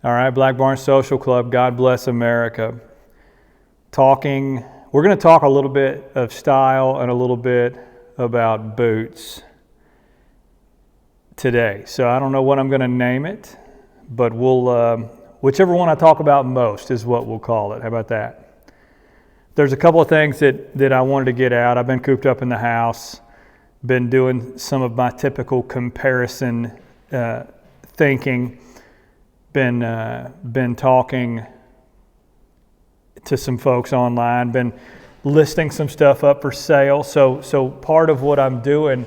All right, Black Barn Social Club, God bless America. We're going to talk a little bit of style and a little bit about boots today. So I don't know what I'm going to name it, but whichever one I talk about most is what we'll call it. How about that? There's a couple of things that I wanted to get out. I've been cooped up in the house, been doing some of my typical comparison thinking. Been talking to some folks online, been listing some stuff up for sale. So part of what I'm doing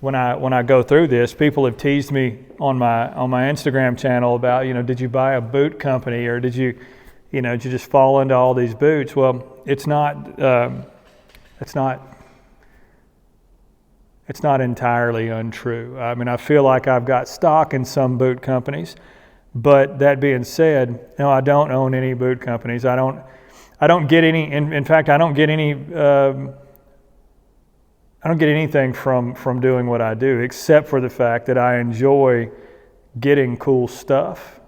when I go through this, people have teased me on my Instagram channel about, did you buy a boot company or did you just fall into all these boots? Well, it's not entirely untrue. I mean, I feel like I've got stock in some boot companies. But that being said, no, I don't own any boot companies. I don't get any. In fact, I don't get any. I don't get anything from doing what I do, except for the fact that I enjoy getting cool stuff,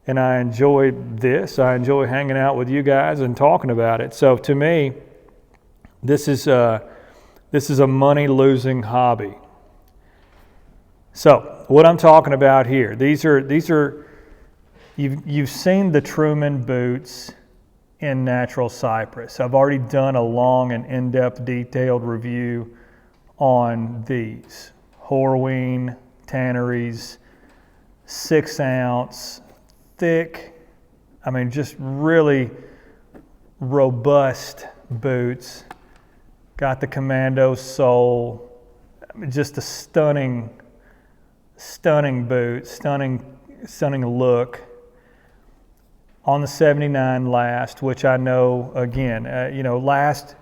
and I enjoy this. I enjoy hanging out with you guys and talking about it. So to me, this is a money losing hobby. So what I'm talking about here, these are. You've seen the Truman boots in natural Cypress. I've already done a long and in-depth detailed review on these. Horween, Tanneries, 6 ounce, thick, just really robust boots. Got the commando sole, just a stunning boot, stunning look. On the 79 last, which I know, again, last,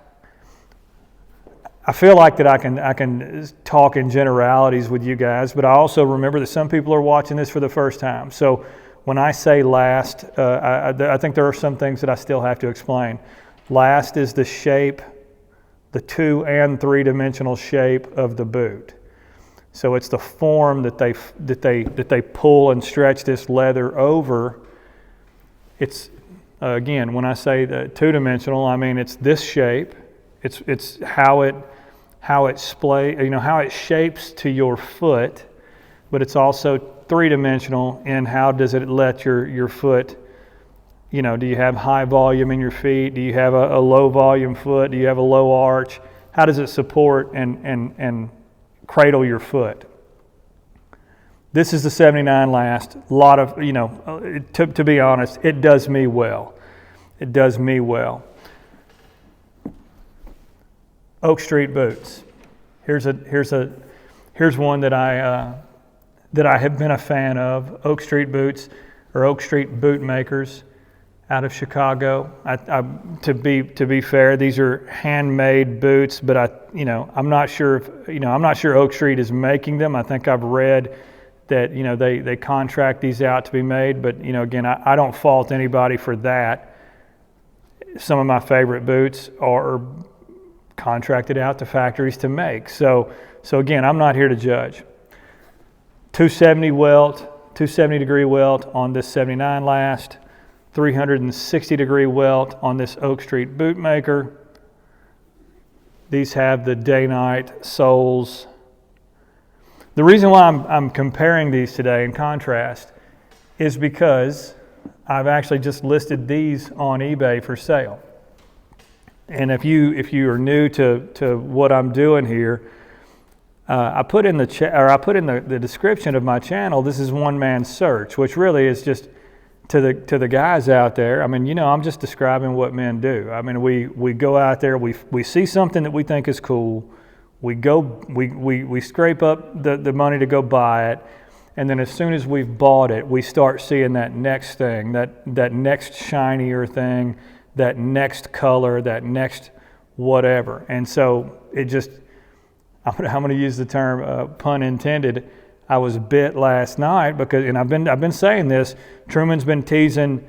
I feel like that I can talk in generalities with you guys, but I also remember that some people are watching this for the first time. So when I say last, I think there are some things that I still have to explain. Last is the shape, the 2- and 3-dimensional shape of the boot. So it's the form that they pull and stretch this leather over. It's again, when I say the 2-dimensional, I mean it's this shape. It's how it shapes to your foot, but it's also 3-dimensional in how does it let your foot. Do you have high volume in your feet? Do you have a low volume foot? Do you have a low arch? How does it support and cradle your foot? This is the 79 last. A lot of, to be honest, it does me well. It does me well. Oak Street boots. Here's one that I have been a fan of. Oak Street boots, or Oak Street Bootmakers, out of Chicago. To be fair, these are handmade boots, but I'm not sure if Oak Street is making them. I think I've read that they contract these out to be made, but again, I don't fault anybody for that. Some of my favorite boots are contracted out to factories to make. So again, I'm not here to judge. 270 degree welt on this 79 last, 360 degree welt on this Oak Street Bootmaker. These have the day-night soles. The reason why I'm comparing these today in contrast is because I've actually just listed these on eBay for sale. And if you are new to what I'm doing here, I put in the description of my channel, this is one man's search, which really is just to the guys out there. I'm just describing what men do. We go out there, we see something that we think is cool. We scrape up the money to go buy it, and then as soon as we've bought it, we start seeing that next thing, that next shinier thing, that next color, that next whatever. And so it just, I'm going to use the term pun intended. I was bit last night because, and I've been saying this. Truman's been teasing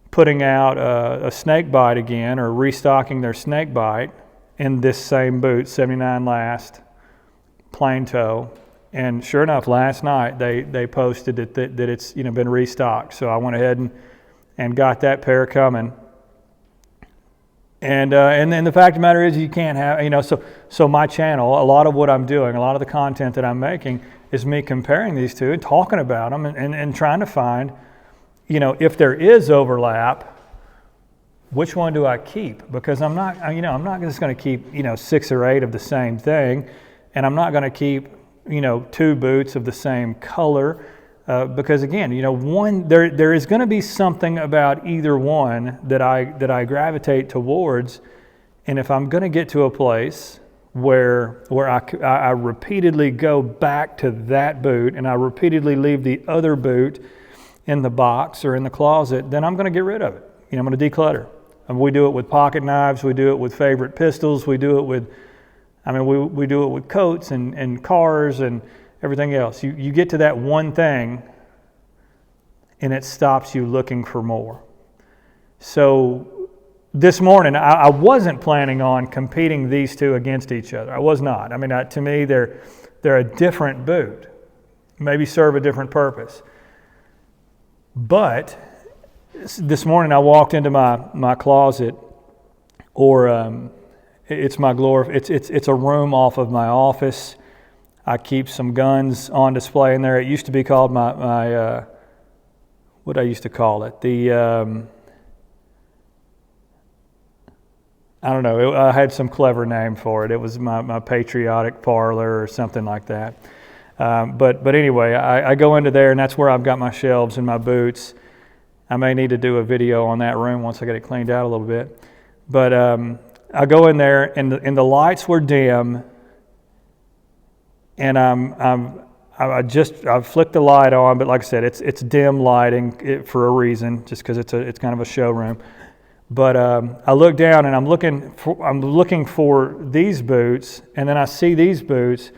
putting out a snake bite again, or restocking their snake bite in this same boot, 79 last, plain toe. And sure enough, last night they posted that it's been restocked. So I went ahead and got that pair coming. And then the fact of the matter is, you can't have, so my channel, a lot of what I'm doing, a lot of the content that I'm making is me comparing these two and talking about them and trying to find, if there is overlap, which one do I keep? Because I'm not just going to keep, 6 or 8 of the same thing, and I'm not going to keep, 2 boots of the same color. Because again, there is going to be something about either one that I gravitate towards, and if I'm going to get to a place where I repeatedly go back to that boot and I repeatedly leave the other boot in the box or in the closet, then I'm going to get rid of it. I'm going to declutter. And we do it with pocket knives. We do it with favorite pistols. We do it with, we do it with coats and cars and everything else. You get to that one thing and it stops you looking for more. So this morning, I wasn't planning on competing these two against each other. I was not. To me, they're a different boot, maybe serve a different purpose. But this morning I walked into my closet, or it's my it's a room off of my office. I keep some guns on display in there. It used to be called my what I used to call it, I don't know, I had some clever name for it. It was my patriotic parlor or something like that. But anyway, I go into there, and that's where I've got my shelves and my boots. I may need to do a video on that room once I get it cleaned out a little bit. But I go in there, and the lights were dim, and I flicked the light on, but like I said, it's dim lighting for a reason, just because it's kind of a showroom. But I look down and I'm looking for these boots, and then I see these boots,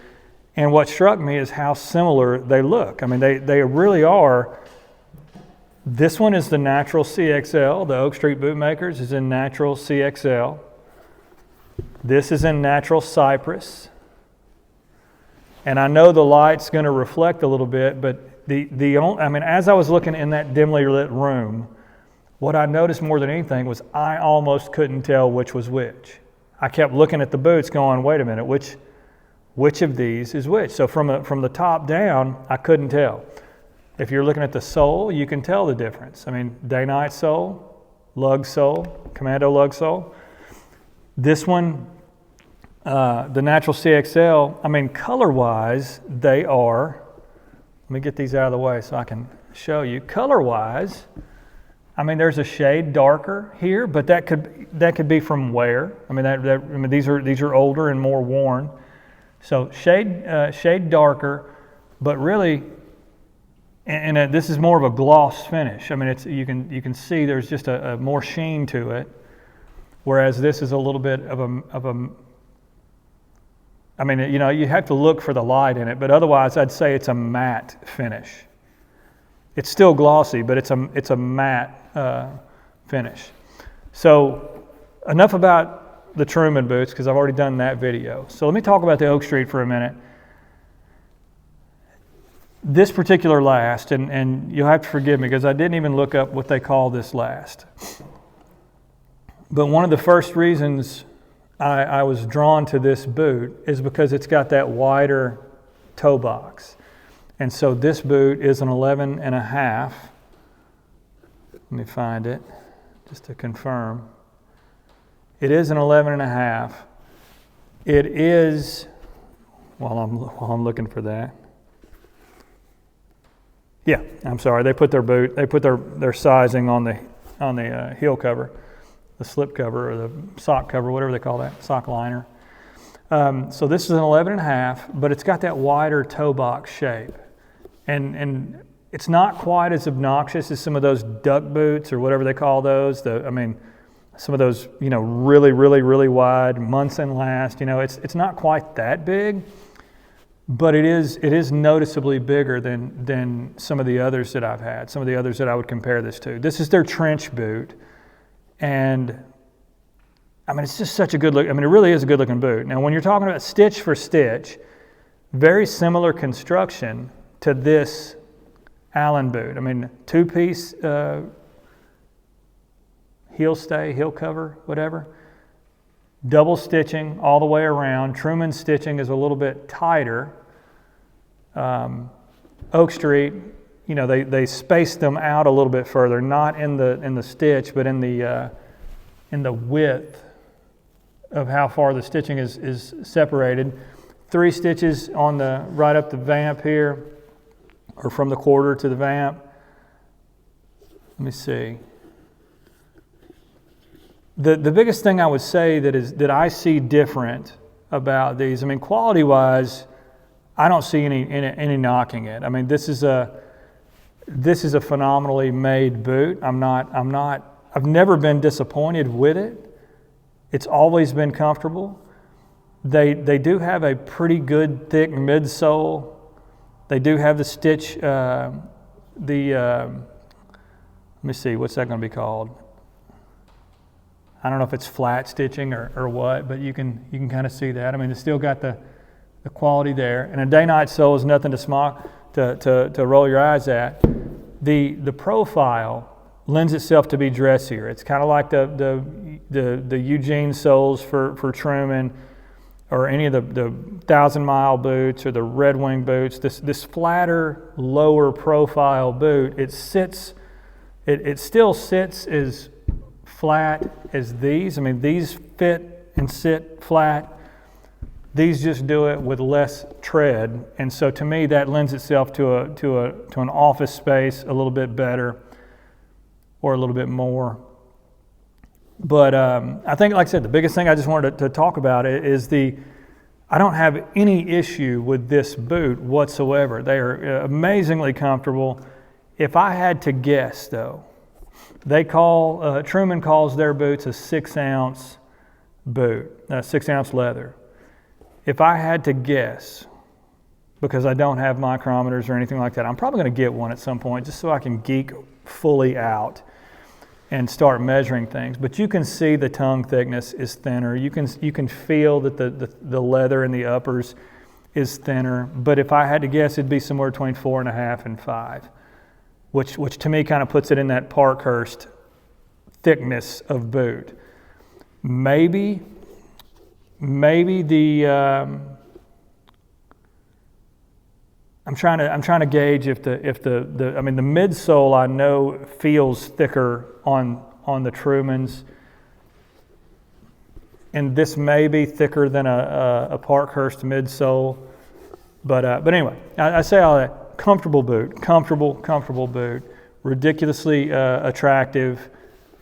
and what struck me is how similar they look. They really are. This one is the natural CXL. The Oak Street Bootmakers is in natural CXL. This is in natural Cypress. And I know the light's going to reflect a little bit, but as I was looking in that dimly lit room, what I noticed more than anything was I almost couldn't tell which was which. I kept looking at the boots going, wait a minute, which of these is which? So from the top down, I couldn't tell. If you're looking at the sole, you can tell the difference. Day-night sole, lug sole, commando lug sole. This one, the natural CXL, color-wise, they are, let me get these out of the way so I can show you. Color-wise, there's a shade darker here, but that could be from wear. These are older and more worn. So shade darker, but really, and this is more of a gloss finish. You can see there's just a more sheen to it, whereas this is a little bit of a. You have to look for the light in it, but otherwise, I'd say it's a matte finish. It's still glossy, but it's a matte finish. So enough about the Truman boots, because I've already done that video. So let me talk about the Oak Street for a minute. This particular last, and you'll have to forgive me because I didn't even look up what they call this last. But one of the first reasons I was drawn to this boot is because it's got that wider toe box. And so this boot is an 11 and a half. Let me find it just to confirm. It is an 11 and a half. It is, while I'm looking for that. Yeah, I'm sorry. They put their sizing on the heel cover, the slip cover, or the sock cover, whatever they call that, sock liner. So this is an 11 and a half, but it's got that wider toe box shape. And it's not quite as obnoxious as some of those duck boots or whatever they call those. Some of those, really, really, really wide, months and last. It's not quite that big, but it is noticeably bigger than some of the others that I've had. Some of the others that I would compare this to. This is their trench boot, and it's just such a good look. It really is a good looking boot. Now, when you're talking about stitch for stitch, very similar construction to this Allen boot. I mean, two-piece heel stay, heel cover, whatever. Double stitching all the way around. Truman stitching is a little bit tighter. Oak Street, you know, they spaced them out a little bit further, not in the stitch, but in the width of how far the stitching is separated. 3 stitches on the right up the vamp here, or from the quarter to the vamp. Let me see. The biggest thing I would say that I see different about these, I mean, quality-wise, I don't see any knocking it. I mean, this is a phenomenally made boot. I've never been disappointed with it. It's always been comfortable. They do have a pretty good thick midsole. They do have the stitch, let me see, what's that going to be called? I don't know if it's flat stitching or what, but you can kind of see that. I mean, it's still got the quality there. And a day-night sole is nothing to roll your eyes at. The profile lends itself to be dressier. It's kind of like the Eugene soles for Truman, or any of the 1,000-mile boots or the Red Wing boots. This flatter, lower profile boot, it still sits as flat as these. I mean, these fit and sit flat. These just do it with less tread, and so to me that lends itself to an office space a little bit better, or a little bit more. But I think, like I said, the biggest thing I just wanted to talk about is I don't have any issue with this boot whatsoever. They are amazingly comfortable. If I had to guess, though, Truman calls their boots a 6-ounce boot, 6-ounce leather. If I had to guess, because I don't have micrometers or anything like that, I'm probably going to get one at some point just so I can geek fully out and start measuring things. But you can see the tongue thickness is thinner. You can feel that the leather in the uppers is thinner. But if I had to guess, it'd be somewhere between 4.5 and 5, which to me kind of puts it in that Parkhurst thickness of boot. Maybe the I'm trying to gauge if the midsole I know feels thicker on the Trumans, and this may be thicker than a Parkhurst midsole, but anyway, I say all that. Comfortable boot, ridiculously attractive,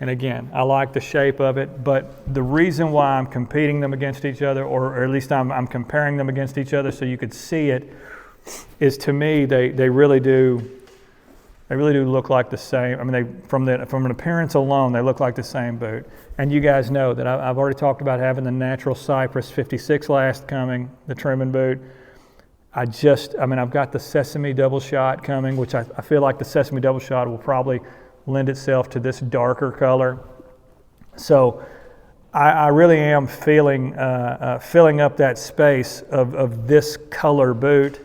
and again, I like the shape of it. But the reason why I'm competing them against each other, or at least I'm comparing them against each other so you could see it, is to me they really do look like the same. I mean, from an appearance alone, they look like the same boot. And you guys know that I've already talked about having the natural Cypress 56 last coming, the Truman boot. I've got the Sesame double shot coming, which I feel like the Sesame double shot will probably lend itself to this darker color. So I really am filling up that space of this color boot.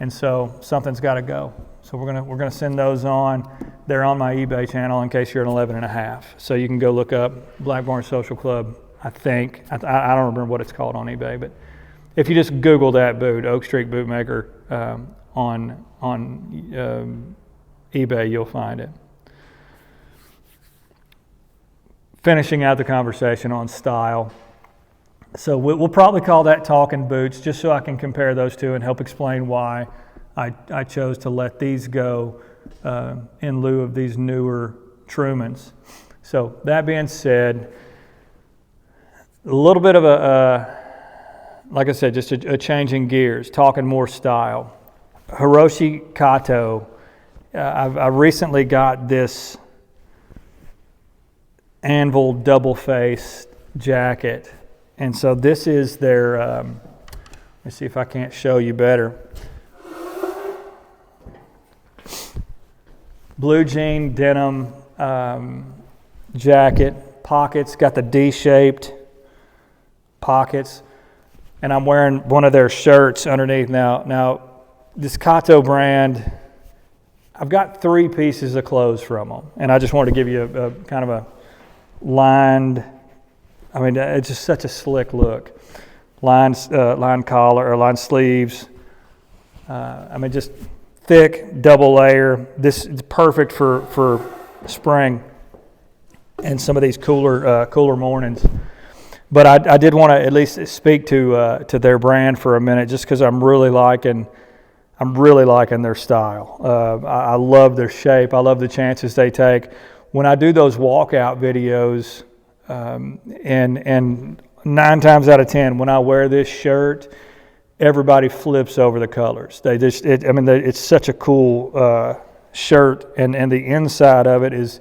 And so something's got to go. So we're gonna send those on. They're on my eBay channel in case you're an 11.5. So you can go look up Blackburn Social Club. I think I don't remember what it's called on eBay, but if you just Google that boot, Oak Street Bootmaker, on eBay, you'll find it. Finishing out the conversation on style. So we'll probably call that Talking Boots, just so I can compare those two and help explain why I chose to let these go in lieu of these newer Trumans. So that being said, a little bit of like I said, just a changing gears, talking more style. Hiroshi Kato, I recently got this anvil double-faced jacket. And so this is their, let me see if I can't show you better. Blue jean denim jacket, pockets, got the D-shaped pockets. and I'm wearing one of their shirts underneath. Now this Kato brand, I've got 3 pieces of clothes from them, and I just wanted to give you a kind of a lined, I mean, it's just such a slick look. Lined collar or lined sleeves. I mean, just thick, double layer. This is perfect for spring and some of these cooler mornings. But I did want to at least speak to their brand for a minute, just because I'm really liking their style. I love their shape. I love the chances they take. When I do those walkout videos, and 9 times out of 10, when I wear this shirt, everybody flips over the colors. It's such a cool shirt, and the inside of it is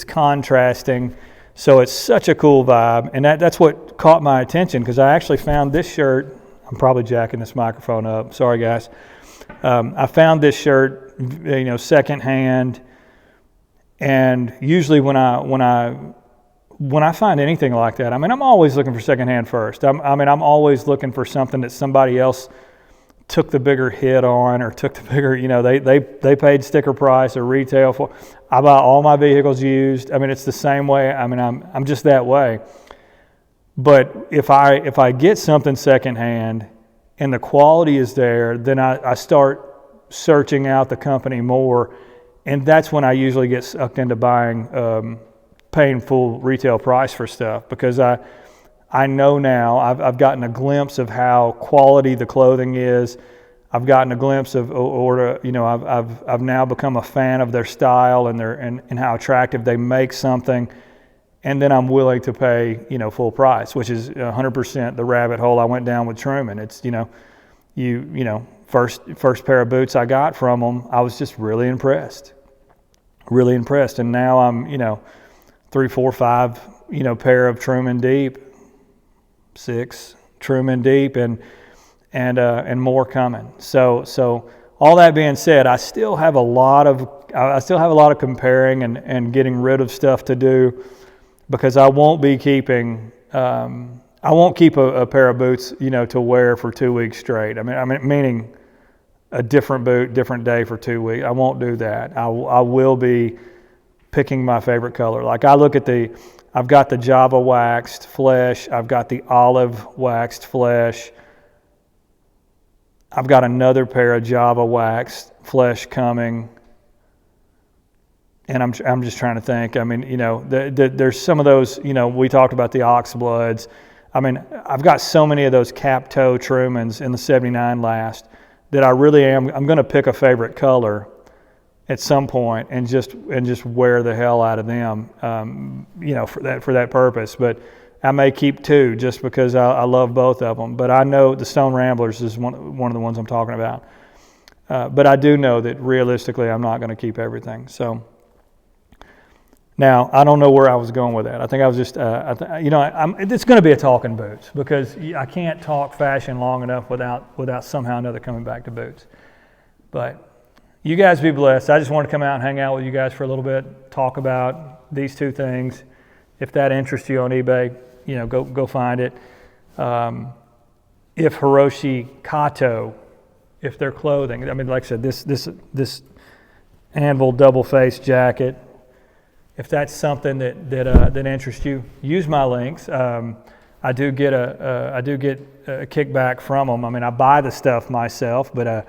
contrasting. So it's such a cool vibe, and that's what caught my attention, because I actually found this shirt. I'm probably jacking this microphone up. Sorry, guys. I found this shirt, secondhand, and usually when I find anything like that, I mean, I'm always looking for secondhand first. I'm always looking for something that somebody else took the bigger hit on, or took the bigger, they paid sticker price or retail for. I buy all my vehicles used. I mean, it's the same way. I mean, I'm just that way. But if I get something secondhand and the quality is there, then I start searching out the company more, and that's when I usually get sucked into paying full retail price for stuff, because I know now I've gotten a glimpse of how quality the clothing is. I've gotten a glimpse of, I've now become a fan of their style and how attractive they make something, and then I'm willing to pay full price, which is 100% the rabbit hole I went down with Truman. It's first pair of boots I got from them, I was just really impressed, and now I'm 3, 4, 5 pair of Truman deep, 6 Truman deep, and more coming. So all that being said, I still have a lot of comparing and getting rid of stuff to do, because I won't be keeping I won't keep a pair of boots to wear for 2 weeks straight. I mean meaning a different boot, different day for 2 weeks. I won't do that. I will be picking my favorite color. Like I look at I've got the Java waxed flesh, I've got the olive waxed flesh, I've got another pair of Java waxed flesh coming, and I'm just trying to think. I mean, there's some of those. We talked about the ox bloods. I mean, I've got so many of those cap toe Trumans in the '79 last that I really am. I'm going to pick a favorite color at some point and just wear the hell out of them, for that purpose. But I may keep 2 just because I love both of them. But I know the Stone Ramblers is one of the ones I'm talking about. But I do know that realistically I'm not going to keep everything. So now I don't know where I was going with that. I think I was just, it's going to be a talking boots, because I can't talk fashion long enough without somehow or another coming back to boots. But you guys be blessed. I just wanted to come out and hang out with you guys for a little bit, talk about these 2 things. If that interests you on eBay, go find it. If Hiroshi Kato, if their clothing, I mean, like I said, this anvil double face jacket, if that's something that interests you, use my links. I do get a kickback from them. I mean, I buy the stuff myself, but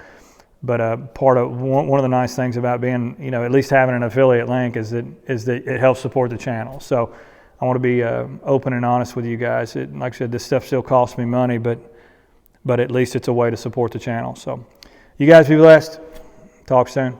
part of one of the nice things about being, at least having an affiliate link is that it helps support the channel. So I want to be open and honest with you guys. Like I said, this stuff still costs me money, but at least it's a way to support the channel. So you guys be blessed. Talk soon.